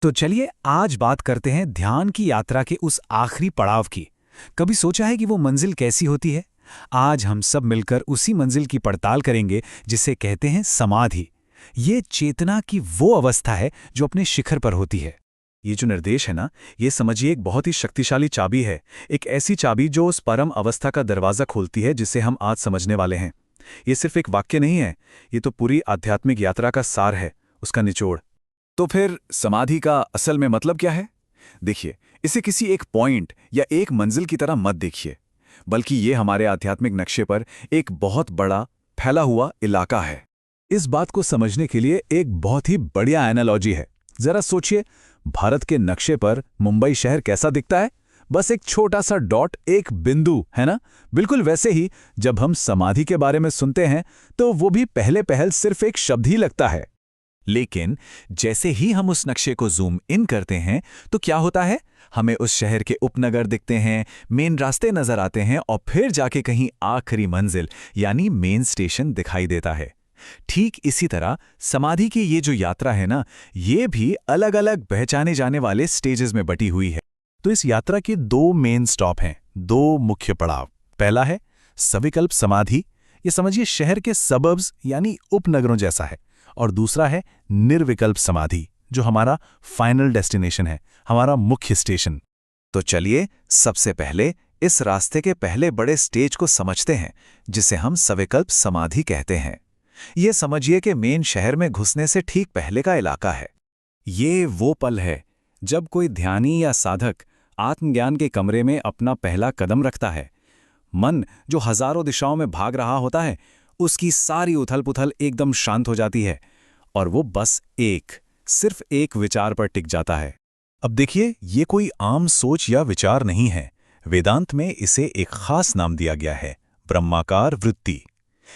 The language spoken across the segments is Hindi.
तो चलिए आज बात करते हैं ध्यान की यात्रा के उस आखिरी पड़ाव की। कभी सोचा है कि वो मंजिल कैसी होती है? आज हम सब मिलकर उसी मंजिल की पड़ताल करेंगे जिसे कहते हैं समाधि। ये चेतना की वो अवस्था है जो अपने शिखर पर होती है। ये जो निर्देश है ना, ये समझिए एक बहुत ही शक्तिशाली चाबी है। एक ऐसी चाबी जो उस परम अवस्था का दरवाज़ा खोलती है जिसे हम आज समझने वाले हैं। ये सिर्फ एक वाक्य नहीं है, ये तो पूरी आध्यात्मिक यात्रा का सार है, उसका निचोड़। तो फिर समाधि का असल में मतलब क्या है? देखिए, इसे किसी एक पॉइंट या एक मंजिल की तरह मत देखिए, बल्कि ये हमारे आध्यात्मिक नक्शे पर एक बहुत बड़ा फैला हुआ इलाका है। इस बात को समझने के लिए एक बहुत ही बढ़िया एनालॉजी है। जरा सोचिए, भारत के नक्शे पर मुंबई शहर कैसा दिखता है? बस एक छोटा सा डॉट, एक बिंदु, है ना? बिल्कुल वैसे ही जब हम समाधि के बारे में सुनते हैं तो वो भी पहले पहल सिर्फ एक शब्द ही लगता है। लेकिन जैसे ही हम उस नक्शे को जूम इन करते हैं तो क्या होता है? हमें उस शहर के उपनगर दिखते हैं, मेन रास्ते नजर आते हैं और फिर जाके कहीं आखिरी मंजिल यानी मेन स्टेशन दिखाई देता है। ठीक इसी तरह समाधि की ये जो यात्रा है ना, ये भी अलग अलग पहचाने जाने वाले स्टेजेस में बटी हुई है। तो इस यात्रा के दो मेन स्टॉप हैं, दो मुख्य पड़ाव। पहला है सविकल्प समाधि, ये समझिए शहर के सबर्ब्स यानी उपनगरों जैसा है। और दूसरा है निर्विकल्प समाधि, जो हमारा फाइनल डेस्टिनेशन है, हमारा मुख्य स्टेशन। तो चलिए सबसे पहले इस रास्ते के पहले बड़े स्टेज को समझते हैं, जिसे हम सविकल्प समाधि कहते हैं। ये समझिए कि मेन शहर में घुसने से ठीक पहले का इलाका है। ये वो पल है जब कोई ध्यानी या साधक आत्मज्ञान के कमरे में अपना पहला कदम रखता है। मन जो हजारों दिशाओं में भाग रहा होता है, उसकी सारी उथल-पुथल एकदम शांत हो जाती है और वो बस सिर्फ एक विचार पर टिक जाता है। अब देखिए, ये कोई आम सोच या विचार नहीं है। वेदांत में इसे एक खास नाम दिया गया है, ब्रह्माकार वृत्ति।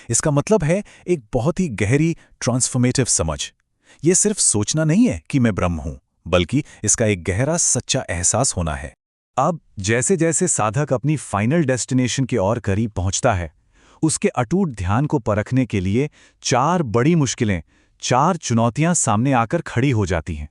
इसका मतलब है एक बहुत ही गहरी ट्रांसफॉर्मेटिव समझ। ये सिर्फ सोचना नहीं है कि मैं ब्रह्म हूं, बल्कि इसका एक गहरा सच्चा एहसास होना है। अब जैसे जैसे साधक अपनी फाइनल डेस्टिनेशन की ओर करीब पहुंचता है, उसके अटूट ध्यान को परखने के लिए चार बड़ी मुश्किलें, चार चुनौतियां सामने आकर खड़ी हो जाती हैं।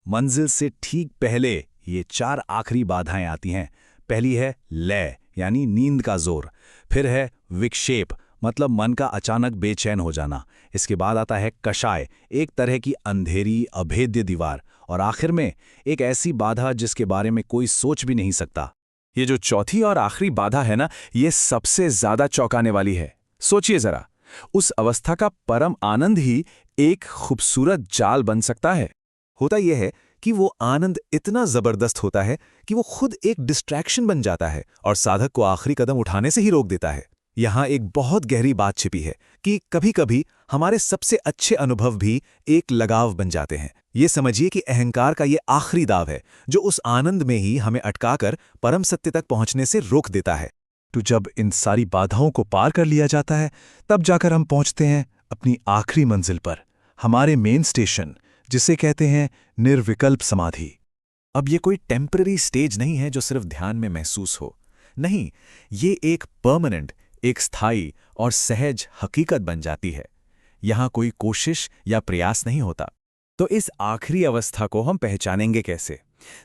मंजिल से ठीक पहले ये चार आखिरी बाधाएं आती हैं। पहली है लय यानी नींद का जोर, फिर है विक्षेप मतलब मन का अचानक बेचैन हो जाना, इसके बाद आता है कषाय, एक तरह की अंधेरी अभेद्य दीवार, और आखिर में एक ऐसी बाधा जिसके बारे में कोई सोच भी नहीं सकता। ये जो चौथी और आखिरी बाधा है ना, ये सबसे ज्यादा चौंकाने वाली है। सोचिए जरा, उस अवस्था का परम आनंद ही एक खूबसूरत जाल बन सकता है। होता यह है कि वो आनंद इतना जबरदस्त होता है कि वो खुद एक डिस्ट्रैक्शन बन जाता है और साधक को आखिरी कदम उठाने से ही रोक देता है। यहाँ एक बहुत गहरी बात छिपी है कि कभी-कभी हमारे सबसे अच्छे अनुभव भी एक लगाव बन जाते हैं। ये समझिए कि अहंकार का ये आखिरी दाव है जो उस आनंद में ही हमें अटकाकर परम सत्य तक पहुंचने से रोक देता है। तो जब इन सारी बाधाओं को पार कर लिया जाता है, तब जाकर हम पहुंचते हैं अपनी आखिरी मंजिल पर, हमारे मेन स्टेशन, जिसे कहते हैं निर्विकल्प समाधि। अब ये कोई टेम्पररी स्टेज नहीं है जो सिर्फ ध्यान में महसूस हो। नहीं, ये एक परमानेंट, एक स्थायी और सहज हकीकत बन जाती है। यहाँ कोई कोशिश या प्रयास नहीं होता। तो इस आखिरी अवस्था को हम पहचानेंगे कैसे?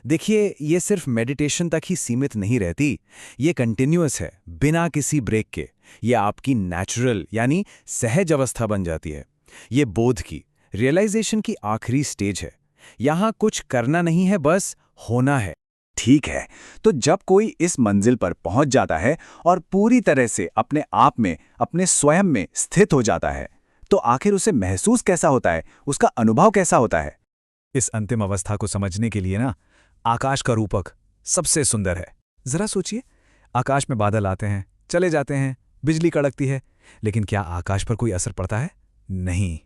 देखिए, ये सिर्फ मेडिटेशन तक ही सीमित नहीं रहती, ये कंटिन्यूअस है, बिना किसी ब्रेक के। ये आपकी नेचुरल यानी सहज अवस्था बन जाती है। ये बोध की, रियलाइजेशन की आखिरी स्टेज है। यहाँ कुछ करना नहीं है, बस होना है। ठीक है, तो जब कोई इस मंजिल पर पहुंच जाता है और पूरी तरह से अपने आप में, अपने स्वयं में स्थित हो जाता है, तो आखिर उसे महसूस कैसा होता है, उसका अनुभव कैसा होता है? इस अंतिम अवस्था को समझने के लिए ना, आकाश का रूपक सबसे सुंदर है। जरा सोचिए, आकाश में बादल आते हैं, चले जाते हैं, बिजली कड़कती है, लेकिन क्या आकाश पर कोई असर पड़ता है? नहीं,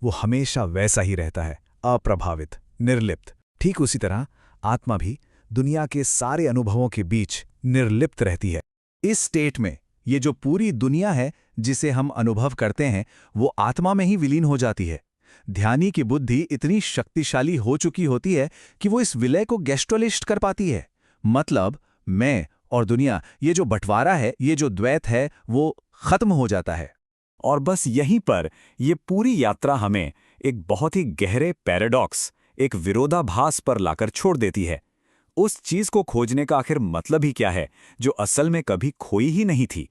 वो हमेशा वैसा ही रहता है, अप्रभावित, निर्लिप्त। ठीक उसी तरह आत्मा भी दुनिया के सारे अनुभवों के बीच निर्लिप्त रहती है। इस स्टेट में ये जो पूरी दुनिया है जिसे हम अनुभव करते हैं, वो आत्मा में ही विलीन हो जाती है। ध्यानी की बुद्धि इतनी शक्तिशाली हो चुकी होती है कि वो इस विलय को गेस्टुअलिस्ट कर पाती है। मतलब मैं और दुनिया, ये जो बंटवारा है, ये जो द्वैत है, वो खत्म हो जाता है। और बस यहीं पर ये पूरी यात्रा हमें एक बहुत ही गहरे पैराडॉक्स, एक विरोधाभास पर लाकर छोड़ देती है। उस चीज को खोजने का आखिर मतलब ही क्या है जो असल में कभी खोई ही नहीं थी।